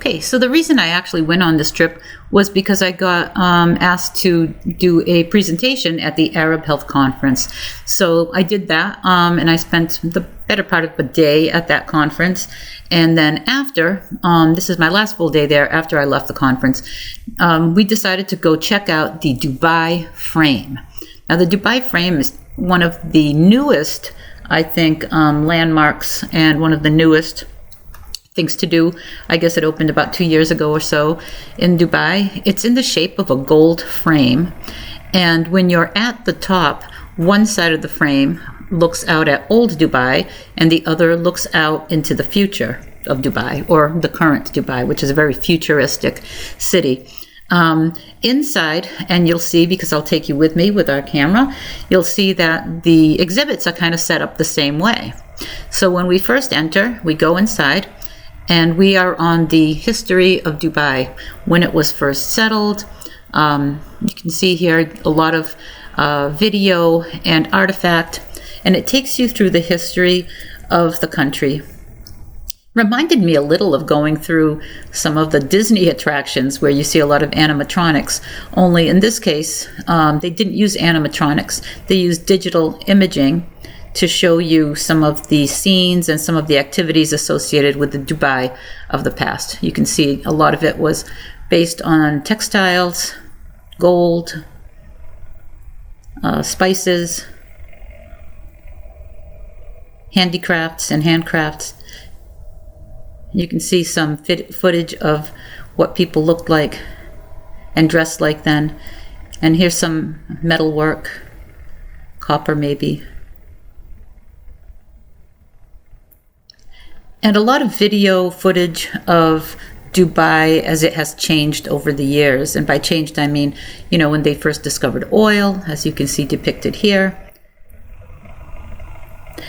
Okay, so the reason I actually went on this trip was because I got asked to do a presentation at the Arab Health Conference. So I did that, and I spent the better part of a day at that conference. And then after, this is my last full day there after I left the conference, we decided to go check out the Dubai frame. Now, the Dubai frame is one of the newest, I think, landmarks and one of the newest things to do. I guess it opened about 2 years ago or so in Dubai. It's in the shape of a gold frame. And when you're at the top, one side of the frame looks out at old Dubai and the other looks out into the future of Dubai, or the current Dubai, which is a very futuristic city. Inside, and you'll see, because I'll take you with me with our camera, you'll see that the exhibits are kind of set up the same way. So when we first enter, we go inside, and we are on the history of Dubai, when it was first settled. You can see here a lot of video and artifact, and it takes you through the history of the country. Reminded me a little of going through some of the Disney attractions where you see a lot of animatronics, only in this case, they didn't use animatronics. They used digital imaging to show you some of the scenes and some of the activities associated with the Dubai of the past. You can see a lot of it was based on textiles, gold, spices, handicrafts and handcrafts. You can see some footage of what people looked like and dressed like then. And here's some metalwork, copper maybe. And a lot of video footage of Dubai as it has changed over the years. And by changed, I mean, when they first discovered oil, as you can see depicted here.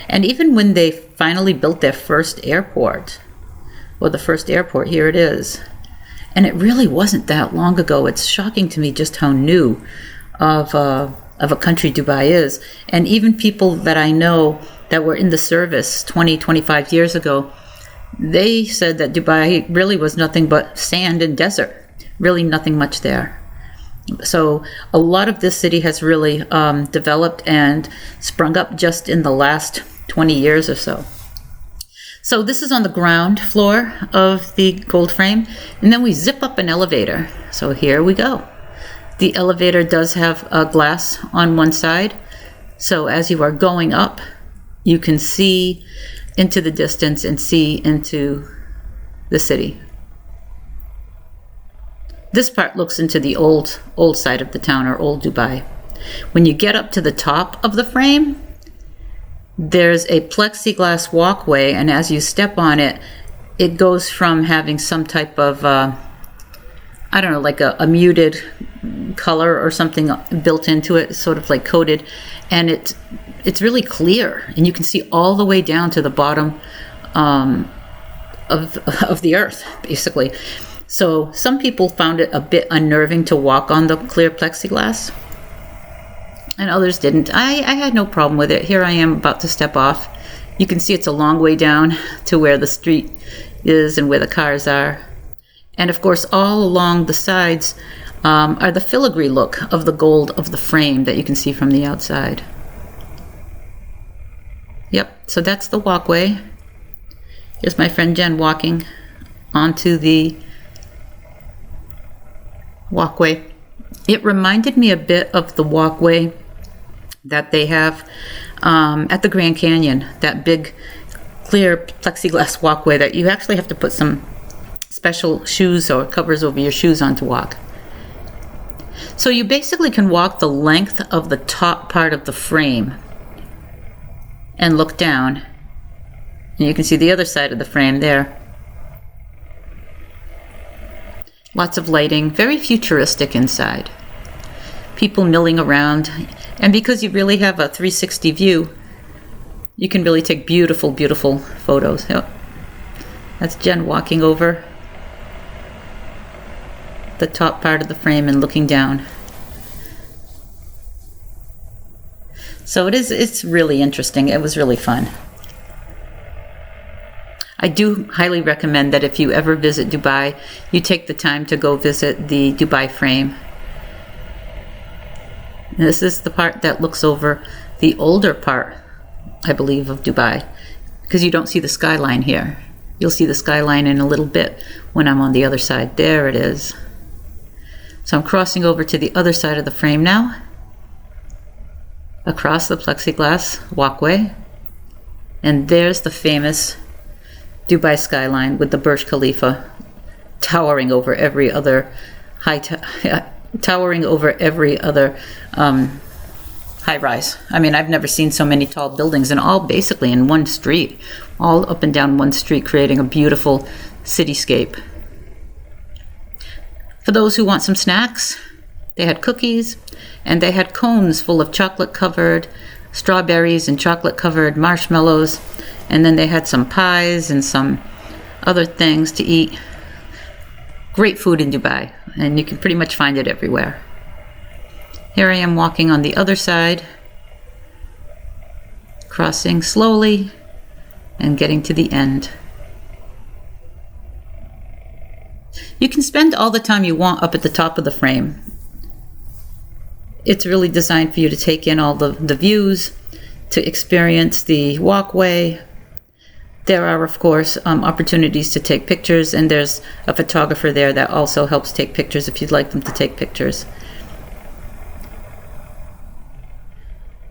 And even when they finally built their first airport, well, the first airport, here it is. And it really wasn't that long ago. It's shocking to me just how new of a country Dubai is. And even people that I know that were in the service 20, 25 years ago, they said that Dubai really was nothing but sand and desert, really nothing much there. So a lot of this city has really developed and sprung up just in the last 20 years or so. So this is on the ground floor of the gold frame, and then we zip up an elevator. So here we go. The elevator does have a glass on one side, so as you are going up, you can see into the distance and see into the city. This part looks into the old side of the town, or old Dubai. When you get up to the top of the frame, there's a plexiglass walkway, and as you step on it, it goes from having some type of, like a muted color or something built into it, sort of like coated, and it's really clear, and you can see all the way down to the bottom of the earth, basically. So some people found it a bit unnerving to walk on the clear plexiglass, and others didn't. I had no problem with it. Here I am about to step off. You can see it's a long way down to where the street is and where the cars are. And of course, all along the sides are the filigree look of the gold of the frame that you can see from the outside. Yep, so that's the walkway. Here's my friend Jen walking onto the walkway. It reminded me a bit of the walkway that they have at the Grand Canyon, that big clear plexiglass walkway that you actually have to put some special shoes or covers over your shoes on to walk. So you basically can walk the length of the top part of the frame and look down, and you can see the other side of the frame there. Lots of lighting, very futuristic inside. People milling around, and because you really have a 360 view, you can really take beautiful, beautiful photos. Yep. That's Jen walking over the top part of the frame and looking down. So it's really interesting. It was really fun. I do highly recommend that if you ever visit Dubai, you take the time to go visit the Dubai Frame. And this is the part that looks over the older part, I believe, of Dubai, because you don't see the skyline here. You'll see the skyline in a little bit when I'm on the other side. There it is. So I'm crossing over to the other side of the frame now, across the plexiglass walkway, and there's the famous Dubai skyline with the Burj Khalifa towering over every other high rise. I mean, I've never seen so many tall buildings, and all basically in one street, all up and down one street, creating a beautiful cityscape. For those who want some snacks, they had cookies, and they had cones full of chocolate-covered strawberries and chocolate-covered marshmallows, and then they had some pies and some other things to eat. Great food in Dubai, and you can pretty much find it everywhere. Here I am walking on the other side, crossing slowly and getting to the end. You can spend all the time you want up at the top of the frame. It's really designed for you to take in all the views, to experience the walkway. There are, of course, opportunities to take pictures, and there's a photographer there that also helps take pictures if you'd like them to take pictures.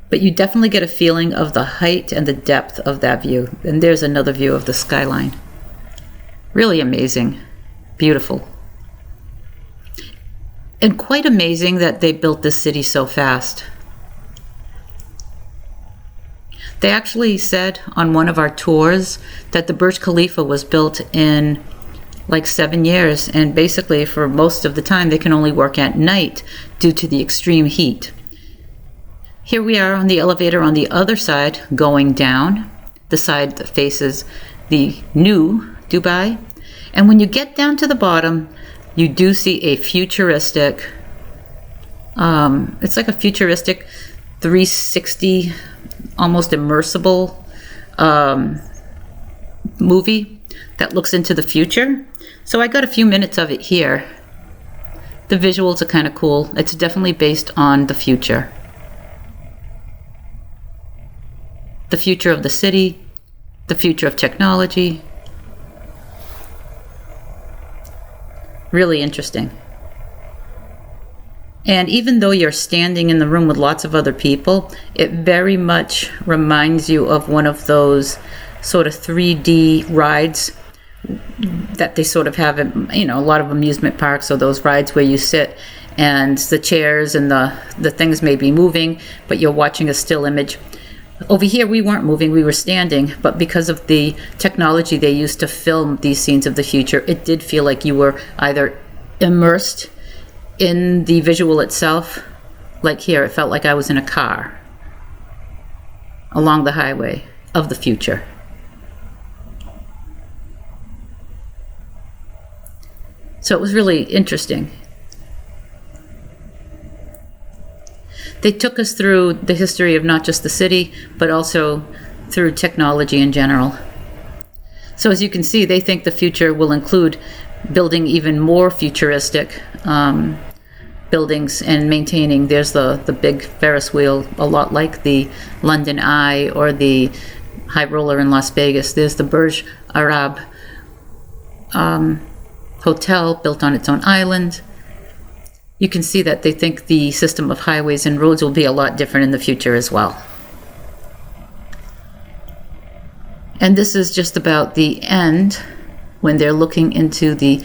But you definitely get a feeling of the height and the depth of that view. And there's another view of the skyline. Really amazing. Beautiful. And quite amazing that they built this city so fast. They actually said on one of our tours that the Burj Khalifa was built in like 7 years, and basically for most of the time they can only work at night due to the extreme heat. Here we are on the elevator on the other side, going down, the side that faces the new Dubai. And when you get down to the bottom, you do see a futuristic, it's like a futuristic 360, almost immersible movie that looks into the future. So I got a few minutes of it here. The visuals are kind of cool. It's definitely based on the future. The future of the city, the future of technology. Really interesting. And even though you're standing in the room with lots of other people, it very much reminds you of one of those sort of 3D rides that they sort of have in, a lot of amusement parks, or those rides where you sit and the chairs and the things may be moving, but you're watching a still image. Over here, we weren't moving, we were standing, but because of the technology they used to film these scenes of the future, it did feel like you were either immersed in the visual itself, like here, it felt like I was in a car along the highway of the future. So it was really interesting. They took us through the history of not just the city, but also through technology in general. So as you can see, they think the future will include building even more futuristic buildings and maintaining. There's the big Ferris wheel, a lot like the London Eye or the High Roller in Las Vegas. There's the Burj Arab hotel built on its own island. You can see that they think the system of highways and roads will be a lot different in the future as well. And this is just about the end when they're looking into the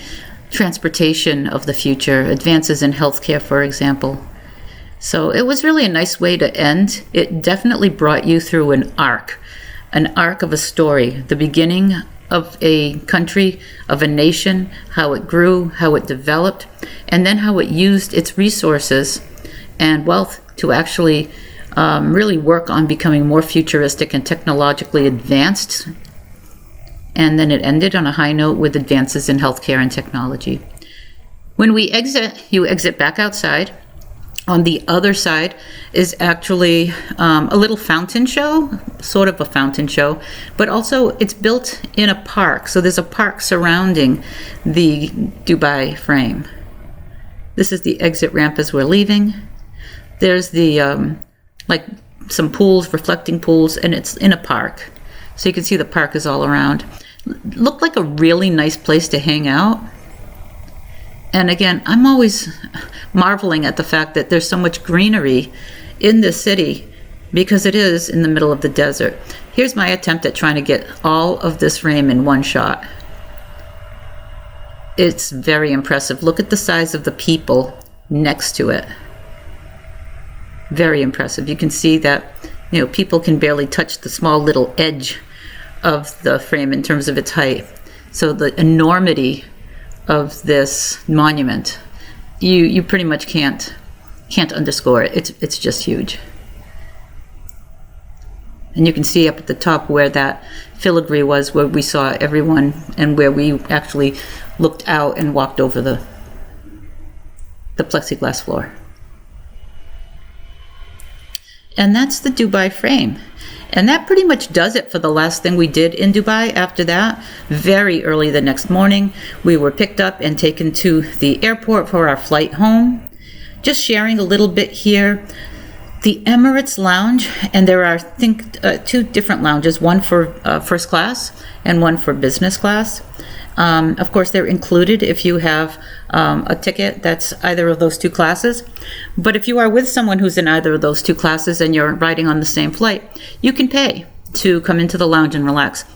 transportation of the future, advances in healthcare, for example. So it was really a nice way to end. It definitely brought you through an arc of a story, the beginning of a country, of a nation, how it grew, how it developed, and then how it used its resources and wealth to actually really work on becoming more futuristic and technologically advanced. And then it ended on a high note with advances in healthcare and technology. When we exit, you exit back outside. On the other side is actually a little fountain show, sort of a fountain show, but also it's built in a park. So there's a park surrounding the Dubai frame. This is the exit ramp as we're leaving. There's the, like some pools, reflecting pools, and it's in a park. So you can see the park is all around. Looked like a really nice place to hang out. And again, I'm always marveling at the fact that there's so much greenery in this city because it is in the middle of the desert. Here's my attempt at trying to get all of this frame in one shot. It's very impressive. Look at the size of the people next to it. Very impressive. You can see that, people can barely touch the small little edge of the frame in terms of its height. So the enormity of this monument, you pretty much can't underscore it. It's just huge. And you can see up at the top where that filigree was, where we saw everyone and where we actually looked out and walked over the plexiglass floor. And that's the Dubai frame. And that pretty much does it for the last thing we did in Dubai. After that, very early the next morning, we were picked up and taken to the airport for our flight home. Just sharing a little bit here. The Emirates Lounge, and there are, I think, two different lounges, one for first class and one for business class. Of course, they're included if you have a ticket that's either of those two classes. But if you are with someone who's in either of those two classes and you're riding on the same flight, you can pay to come into the lounge and relax.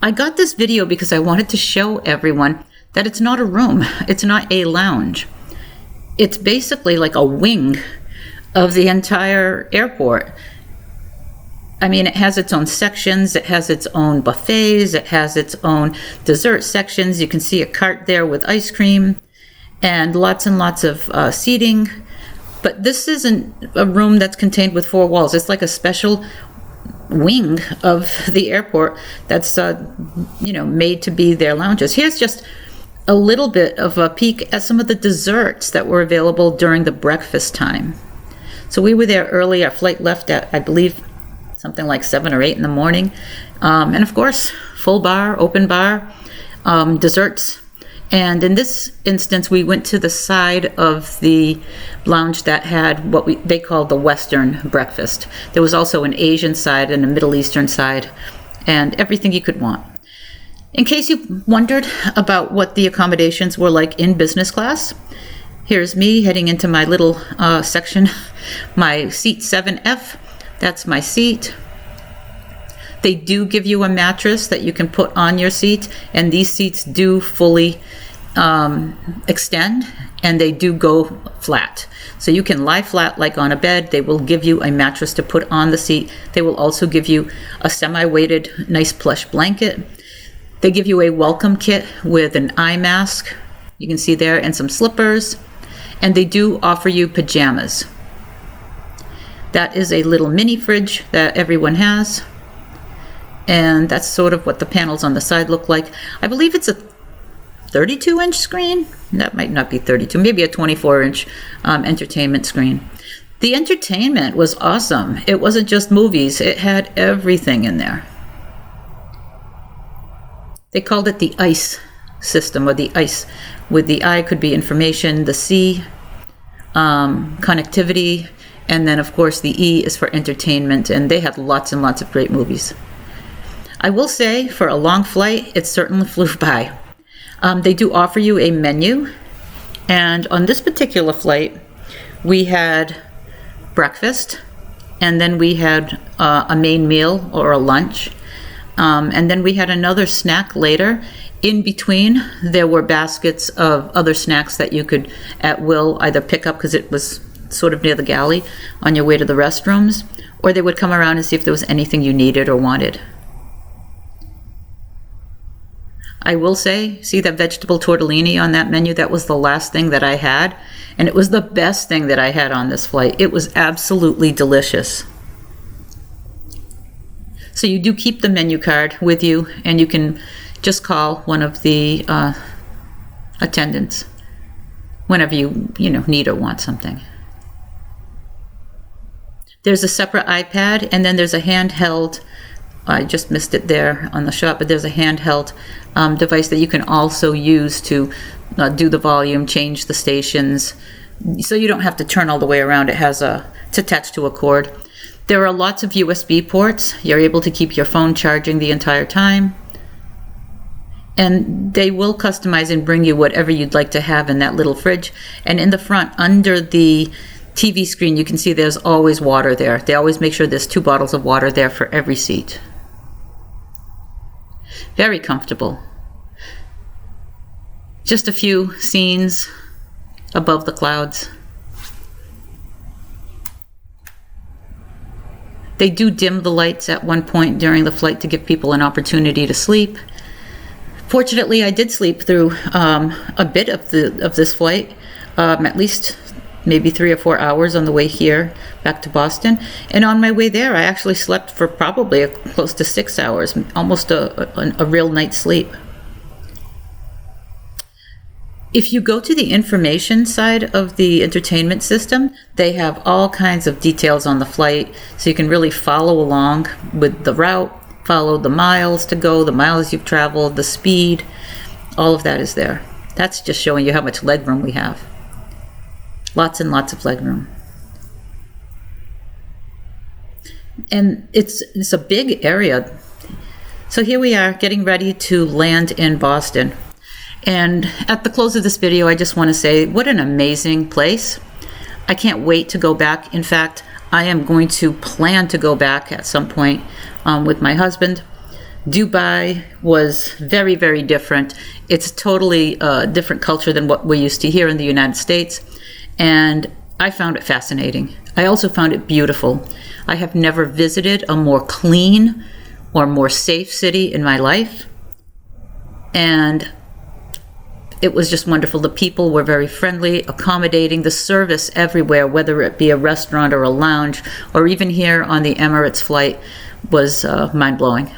I got this video because I wanted to show everyone that it's not a room. It's not a lounge. It's basically like a wing of the entire airport. I mean, it has its own sections, it has its own buffets, it has its own dessert sections. You can see a cart there with ice cream and lots of seating. But this isn't a room that's contained with four walls. It's like a special wing of the airport that's, made to be their lounges. Here's just a little bit of a peek at some of the desserts that were available during the breakfast time. So we were there early. Our flight left at, I believe, something like 7 or 8 in the morning. And of course, full bar, open bar, desserts. And in this instance, we went to the side of the lounge that had what they called the Western breakfast. There was also an Asian side and a Middle Eastern side, and everything you could want. In case you wondered about what the accommodations were like in business class, here's me heading into my little section, my seat 7F. That's my seat. They do give you a mattress that you can put on your seat, and these seats do fully extend, and they do go flat. So you can lie flat like on a bed. They will give you a mattress to put on the seat. They will also give you a semi-weighted, nice plush blanket. They give you a welcome kit with an eye mask, you can see there, and some slippers. And they do offer you pajamas. That is a little mini fridge that everyone has. And that's sort of what the panels on the side look like. I believe it's a 32-inch screen. That might not be 32, maybe a 24-inch entertainment screen. The entertainment was awesome. It wasn't just movies. It had everything in there. They called it the ICE system, or the ICE. With the I could be information, the C, connectivity, and then of course the E is for entertainment, and they had lots and lots of great movies. I will say, for a long flight, it certainly flew by. They do offer you a menu, and on this particular flight, we had breakfast, and then we had a main meal or a lunch, and then we had another snack later. In between, there were baskets of other snacks that you could, at will, either pick up because it was sort of near the galley on your way to the restrooms, or they would come around and see if there was anything you needed or wanted. I will say, see that vegetable tortellini on that menu? That was the last thing that I had, and it was the best thing that I had on this flight. It was absolutely delicious. So you do keep the menu card with you, and you can just call one of the attendants whenever you need or want something. There's a separate iPad, and then there's a handheld. I just missed it there on the shot, but there's a handheld device that you can also use to do the volume, change the stations, so you don't have to turn all the way around. It's attached to a cord. There are lots of USB ports. You're able to keep your phone charging the entire time. And they will customize and bring you whatever you'd like to have in that little fridge. And in the front, under the TV screen, you can see there's always water there. They always make sure there's 2 bottles of water there for every seat. Very comfortable. Just a few scenes above the clouds. They do dim the lights at one point during the flight to give people an opportunity to sleep. Fortunately, I did sleep through a bit of this flight, at least maybe 3 or 4 hours on the way here back to Boston. And on my way there, I actually slept for probably close to 6 hours, almost a real night's sleep. If you go to the information side of the entertainment system, they have all kinds of details on the flight, so you can really follow along with the route, follow the miles to go, the miles you've traveled, the speed, all of that is there. That's just showing you how much legroom we have. Lots and lots of legroom. And it's a big area. So here we are getting ready to land in Boston. And at the close of this video, I just want to say what an amazing place. I can't wait to go back. In fact, I am going to plan to go back at some point with my husband. Dubai was very, very different. It's totally a different culture than what we're used to here in the United States. And I found it fascinating. I also found it beautiful. I have never visited a more clean or more safe city in my life. And it was just wonderful. The people were very friendly, accommodating. The service everywhere, whether it be a restaurant or a lounge, or even here on the Emirates flight, was mind-blowing.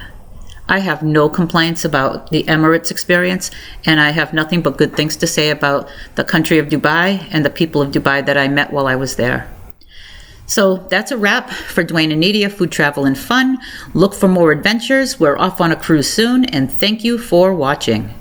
I have no complaints about the Emirates experience, and I have nothing but good things to say about the country of Dubai and the people of Dubai that I met while I was there. So that's a wrap for Dwayne and Nidia, Food, Travel, and Fun. Look for more adventures. We're off on a cruise soon, and thank you for watching.